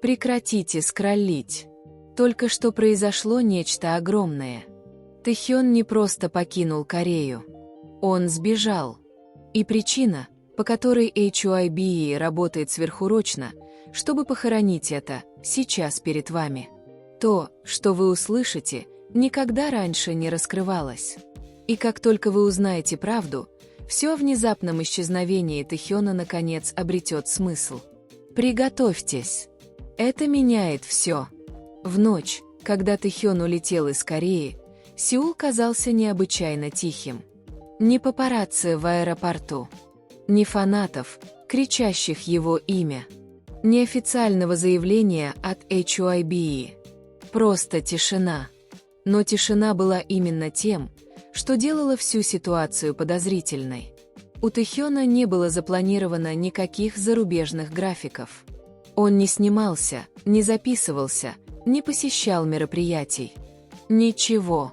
Прекратите скроллить. Только что произошло нечто огромное. Тэхён не просто покинул Корею. Он сбежал. И причина, по которой HYBE работает сверхурочно, чтобы похоронить это, сейчас перед вами. То, что вы услышите, никогда раньше не раскрывалось. И как только вы узнаете правду, все о внезапном исчезновении Тэхёна наконец обретет смысл. Приготовьтесь. Это меняет все. В ночь, когда Тэхён улетел из Кореи, Сеул казался необычайно тихим. Ни папарацци в аэропорту, ни фанатов, кричащих его имя, ни официального заявления от HYBE. Просто тишина. Но тишина была именно тем, что делало всю ситуацию подозрительной. У Тэхёна не было запланировано никаких зарубежных графиков. Он не снимался, не записывался, не посещал мероприятий. Ничего.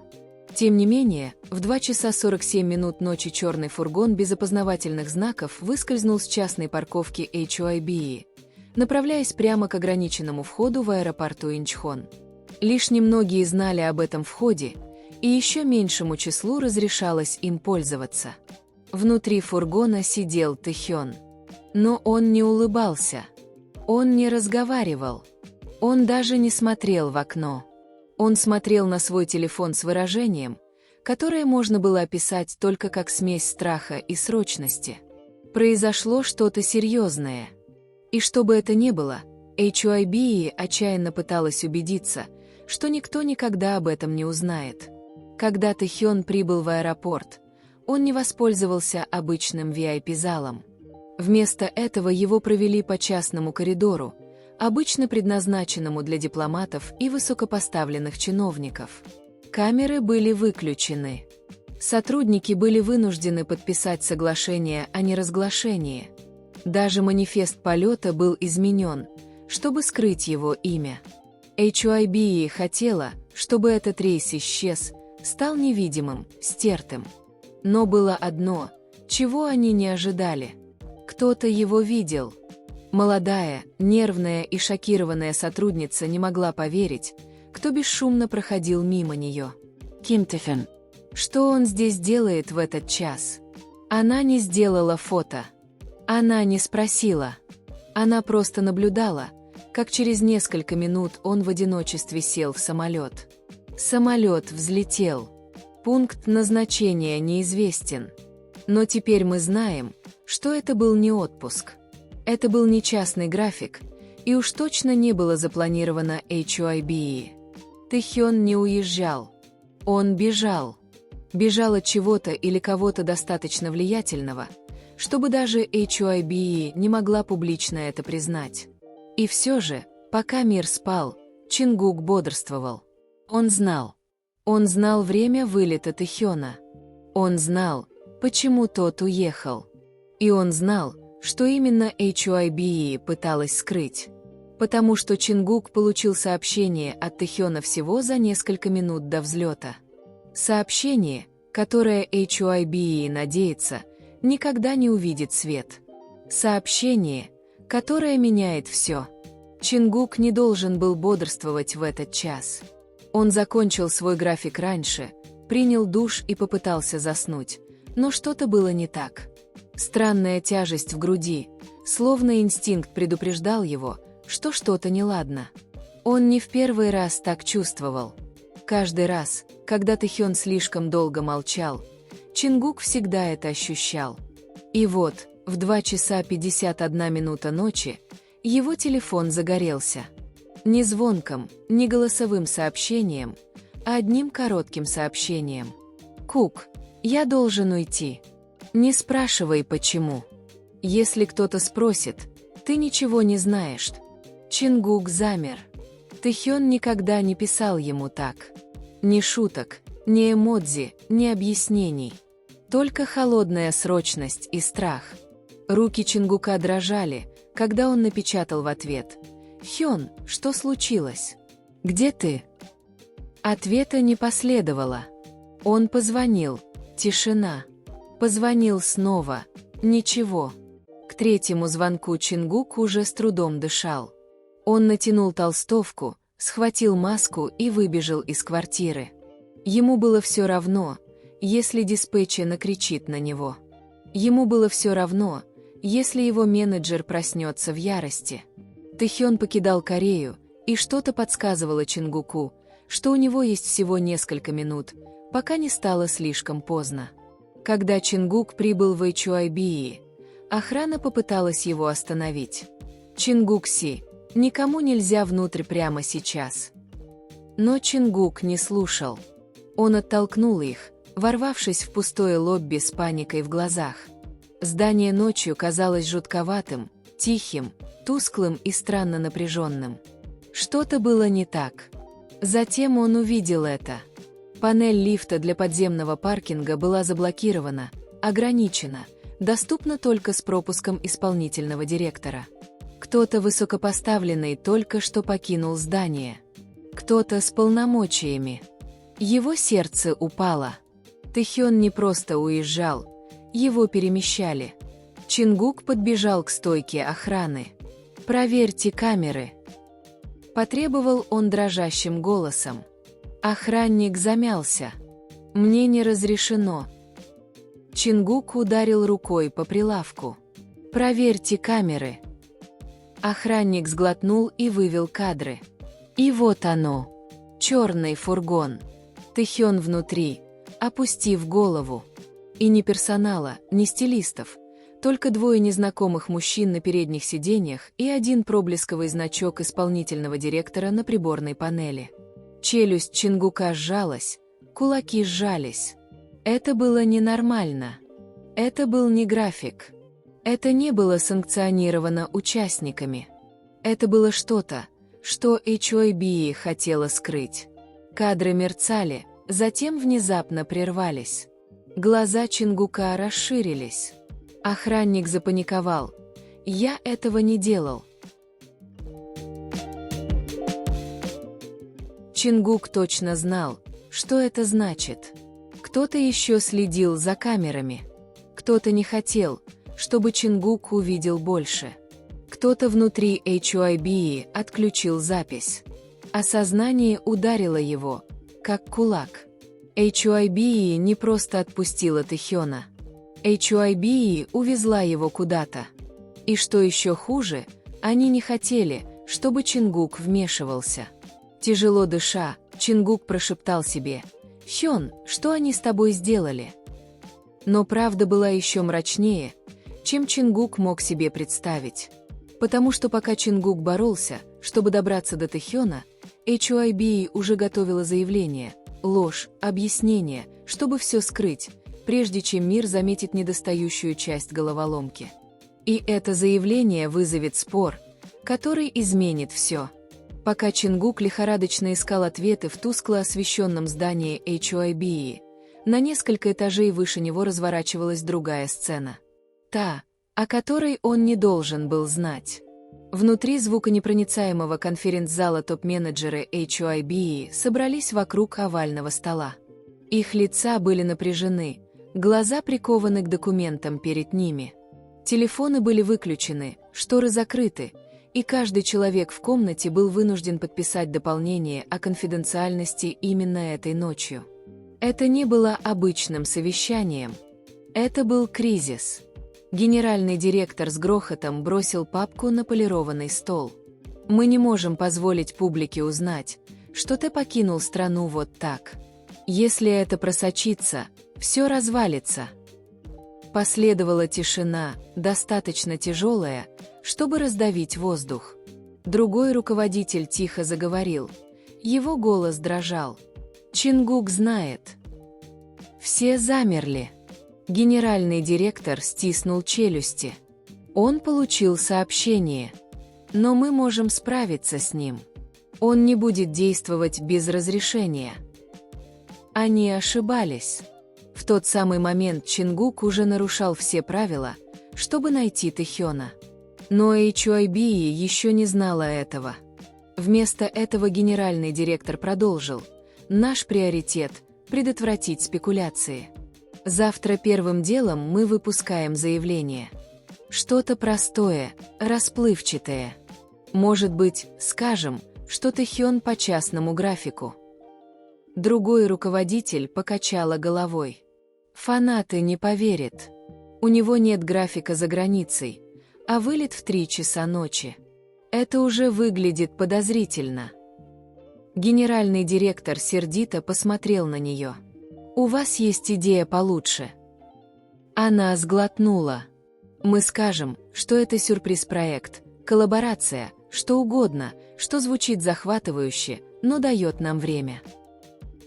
Тем не менее, в 2 часа 47 минут ночи черный фургон без опознавательных знаков выскользнул с частной парковки HYBE, направляясь прямо к ограниченному входу в аэропорту Инчхон. Лишь немногие знали об этом входе, и еще меньшему числу разрешалось им пользоваться. Внутри фургона сидел Тэхён. Но он не улыбался. Он не разговаривал. Он даже не смотрел в окно. Он смотрел на свой телефон с выражением, которое можно было описать только как смесь страха и срочности. Произошло что-то серьезное. И что бы это ни было, HYBE отчаянно пыталась убедиться, что никто никогда об этом не узнает. Когда Тэхён прибыл в аэропорт, он не воспользовался обычным VIP-залом. Вместо этого его провели по частному коридору, обычно предназначенному для дипломатов и высокопоставленных чиновников. Камеры были выключены. Сотрудники были вынуждены подписать соглашение о неразглашении. Даже манифест полета был изменен, чтобы скрыть его имя. HYBE хотела, чтобы этот рейс исчез, стал невидимым, стертым. Но было одно, чего они не ожидали. Кто-то его видел. Молодая, нервная и шокированная сотрудница не могла поверить, кто бесшумно проходил мимо нее. Ким Тэфэн. Что он здесь делает в этот час? Она не сделала фото. Она не спросила. Она просто наблюдала, как через несколько минут он в одиночестве сел в самолет. Самолет взлетел. Пункт назначения неизвестен. Но теперь мы знаем, что это был не отпуск. Это был не частный график, и уж точно не было запланировано HYBE. Тэхён не уезжал. Он бежал. Бежал от чего-то или кого-то достаточно влиятельного, чтобы даже HYBE не могла публично это признать. И все же, пока мир спал, Чингук бодрствовал. Он знал. Он знал время вылета Тэхёна. Он знал, почему тот уехал. И он знал, что именно HYBE пыталась скрыть. Потому что Чингук получил сообщение от Тэхёна всего за несколько минут до взлета. Сообщение, которое HYBE надеется, никогда не увидит свет. Сообщение, которое меняет все. Чингук не должен был бодрствовать в этот час. Он закончил свой график раньше, принял душ и попытался заснуть, но что-то было не так. Странная тяжесть в груди, словно инстинкт предупреждал его, что что-то неладно. Он не в первый раз так чувствовал. Каждый раз, когда Тэхён слишком долго молчал, Чингук всегда это ощущал. И вот, в 2 часа 51 минута ночи, его телефон загорелся. Не звонком, не голосовым сообщением, а одним коротким сообщением. «Кук, я должен уйти. Не спрашивай, почему. Если кто-то спросит, ты ничего не знаешь». Чингук замер. Тэхён никогда не писал ему так. Ни шуток, ни эмодзи, ни объяснений. Только холодная срочность и страх. Руки Чингука дрожали, когда он напечатал в ответ: «Хён, что случилось? Где ты?» Ответа не последовало. Он позвонил. Тишина. Позвонил снова. Ничего. К 3-му звонку Чингук уже с трудом дышал. Он натянул толстовку, схватил маску и выбежал из квартиры. Ему было все равно, если диспетчер накричит на него. Ему было все равно, если его менеджер проснется в ярости. Тэхён покидал Корею, и что-то подсказывало Чингуку, что у него есть всего несколько минут, пока не стало слишком поздно. Когда Чингук прибыл в HYBE, охрана попыталась его остановить. «Чингук-си, никому нельзя внутрь прямо сейчас». Но Чингук не слушал. Он оттолкнул их, ворвавшись в пустое лобби с паникой в глазах. Здание ночью казалось жутковатым, тихим, тусклым и странно напряженным. Что-то было не так. Затем он увидел это. Панель лифта для подземного паркинга была заблокирована, ограничена, доступна только с пропуском исполнительного директора. Кто-то высокопоставленный только что покинул здание. Кто-то с полномочиями. Его сердце упало. Тэхён не просто уезжал, его перемещали. Чингук подбежал к стойке охраны. «Проверьте камеры», — потребовал он дрожащим голосом. Охранник замялся. «Мне не разрешено». Чингук ударил рукой по прилавку. «Проверьте камеры». Охранник сглотнул и вывел кадры. И вот оно. Черный фургон. Тэхён внутри, опустив голову. И ни персонала, ни стилистов. Только двое незнакомых мужчин на передних сиденьях и один проблесковый значок исполнительного директора на приборной панели. Челюсть Чингука сжалась, кулаки сжались. Это было ненормально. Это был не график. Это не было санкционировано участниками. Это было что-то, что HYBE хотела скрыть. Кадры мерцали, затем внезапно прервались. Глаза Чингука расширились. Охранник запаниковал. «Я этого не делал». Чингук точно знал, что это значит. Кто-то еще следил за камерами. Кто-то не хотел, чтобы Чингук увидел больше. Кто-то внутри HYBE отключил запись. Осознание ударило его, как кулак. HYBE не просто отпустила Тэхёна. HYBE увезла его куда-то. И что еще хуже, они не хотели, чтобы Чингук вмешивался. Тяжело дыша, Чингук прошептал себе: «Хён, что они с тобой сделали?» Но правда была еще мрачнее, чем Чингук мог себе представить. Потому что пока Чингук боролся, чтобы добраться до Тэхёна, HYBE уже готовила заявление, ложь, объяснение, чтобы все скрыть, прежде чем мир заметит недостающую часть головоломки. И это заявление вызовет спор, который изменит все. Пока Чингук лихорадочно искал ответы в тускло освещенном здании HYBE, на несколько этажей выше него разворачивалась другая сцена. Та, о которой он не должен был знать. Внутри звуконепроницаемого конференц-зала топ-менеджеры HYBE собрались вокруг овального стола. Их лица были напряжены, глаза прикованы к документам перед ними. Телефоны были выключены, шторы закрыты, и каждый человек в комнате был вынужден подписать дополнение о конфиденциальности именно этой ночью. Это не было обычным совещанием. Это был кризис. Генеральный директор с грохотом бросил папку на полированный стол. «Мы не можем позволить публике узнать, что ты покинул страну вот так. Если это просочится, все развалится». Последовала тишина, достаточно тяжелая, чтобы раздавить воздух. Другой руководитель тихо заговорил. Его голос дрожал. «Чингук знает». Все замерли. Генеральный директор стиснул челюсти. Он получил сообщение. Но мы можем справиться с ним. Он не будет действовать без разрешения. Они ошибались. В тот самый момент Чингук уже нарушал все правила, чтобы найти Тэхёна. Но HYBE еще не знала этого. Вместо этого генеральный директор продолжил. «Наш приоритет – предотвратить спекуляции. Завтра первым делом мы выпускаем заявление. Что-то простое, расплывчатое. Может быть, скажем, что Тэхён по частному графику. Другой руководитель покачала головой. Фанаты не поверят. У него нет графика за границей, а вылет в 3 часа ночи. Это уже выглядит подозрительно. Генеральный директор сердито посмотрел на нее. «У вас есть идея получше?» Она сглотнула. «Мы скажем, что это сюрприз-проект, коллаборация, что угодно, что звучит захватывающе, но дает нам время».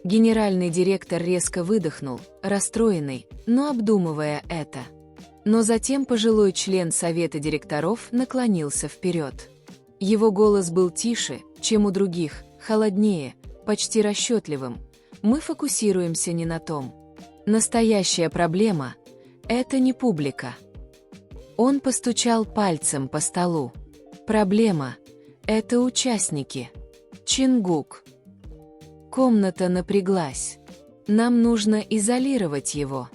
Генеральный директор резко выдохнул, расстроенный, но обдумывая это. Но затем пожилой член совета директоров наклонился вперед. Его голос был тише, чем у других, холоднее, почти расчетливым. Мы фокусируемся не на том. Настоящая проблема – это не публика. Он постучал пальцем по столу. Проблема – это участники. Чингук. Комната напряглась. Нам нужно изолировать его.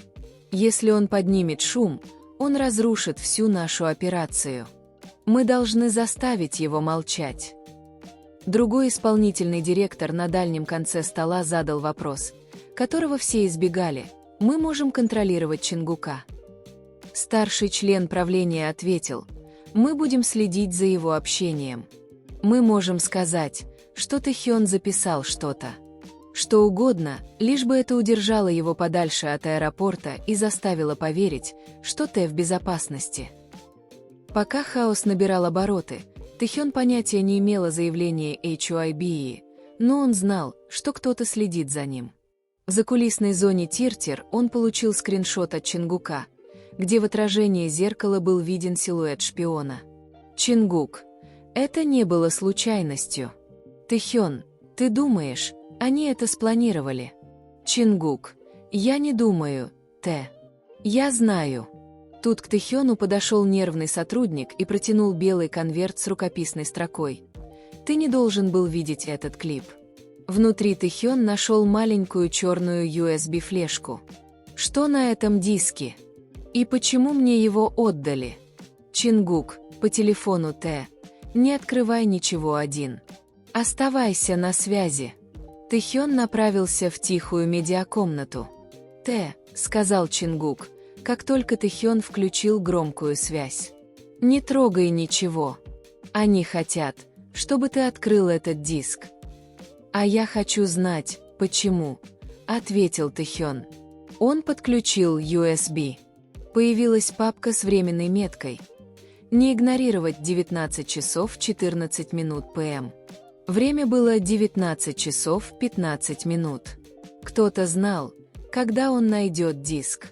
Если он поднимет шум, он разрушит всю нашу операцию. Мы должны заставить его молчать. Другой исполнительный директор на дальнем конце стола задал вопрос, которого все избегали. Мы можем контролировать Чингука. Старший член правления ответил, мы будем следить за его общением. Мы можем сказать, что Тэхён записал что-то. Что угодно, лишь бы это удержало его подальше от аэропорта и заставило поверить, что Тэ в безопасности. Пока хаос набирал обороты, Тэхён понятия не имел о заявлении HYBE, но он знал, что кто-то следит за ним. В закулисной зоне Тиртир он получил скриншот от Чингука, где в отражении зеркала был виден силуэт шпиона. Чингук. Это не было случайностью. Тэхён, ты думаешь, они это спланировали? Чингук. Я не думаю, Тэ. Я знаю. Тут к Тэхёну подошел нервный сотрудник и протянул белый конверт с рукописной строкой. Ты не должен был видеть этот клип. Внутри Тэхён нашел маленькую черную USB-флешку. Что на этом диске? И почему мне его отдали? Чингук, по телефону Тэ. Не открывай ничего один. Оставайся на связи. Тэхён направился в тихую медиакомнату. «Тэ», — сказал Чингук, как только Тэхён включил громкую связь. «Не трогай ничего. Они хотят, чтобы ты открыл этот диск». «А я хочу знать, почему», — ответил Тэхён. Он подключил USB. Появилась папка с временной меткой. Не игнорировать 19 часов 14 минут п.м. Время было 19 часов 15 минут. Кто-то знал, когда он найдет диск.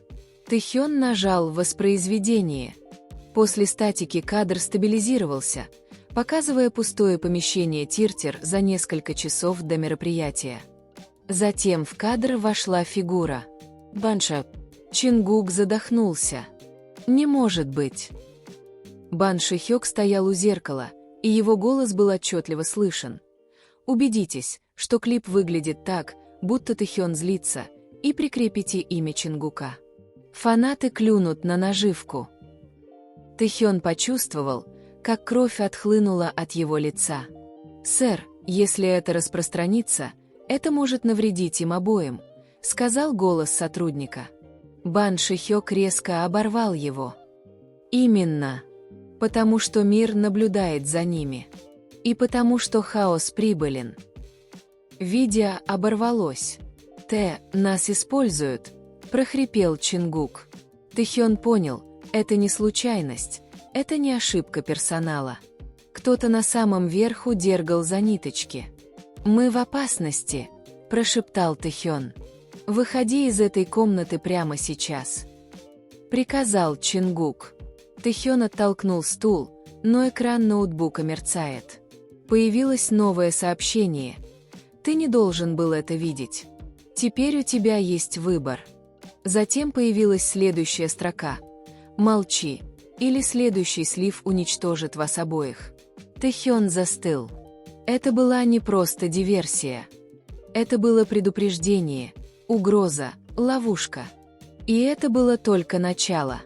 Тэхён нажал «Воспроизведение». После статики кадр стабилизировался, показывая пустое помещение Тиртир за несколько часов до мероприятия. Затем в кадр вошла фигура. Банша. Чингук задохнулся. «Не может быть!» Бан Шихёк стоял у зеркала, и его голос был отчетливо слышен. Убедитесь, что клип выглядит так, будто Тэхён злится, и прикрепите имя Чингука. Фанаты клюнут на наживку. Тэхён почувствовал, как кровь отхлынула от его лица. «Сэр, если это распространится, это может навредить им обоим», — сказал голос сотрудника. Бан Шихёк резко оборвал его. «Именно. Потому что мир наблюдает за ними. И потому что хаос прибылен». Видео оборвалось. «Тэ, нас используют», — прохрипел Чингук. Тэхён понял, это не случайность, это не ошибка персонала. Кто-то на самом верху дергал за ниточки. «Мы в опасности», — прошептал Тэхён. «Выходи из этой комнаты прямо сейчас», — приказал Чингук. Тэхён оттолкнул стул, но экран ноутбука мерцает. Появилось новое сообщение. «Ты не должен был это видеть. Теперь у тебя есть выбор». Затем появилась следующая строка. «Молчи, или следующий слив уничтожит вас обоих». Тэхён застыл. Это была не просто диверсия. Это было предупреждение, угроза, ловушка. И это было только начало.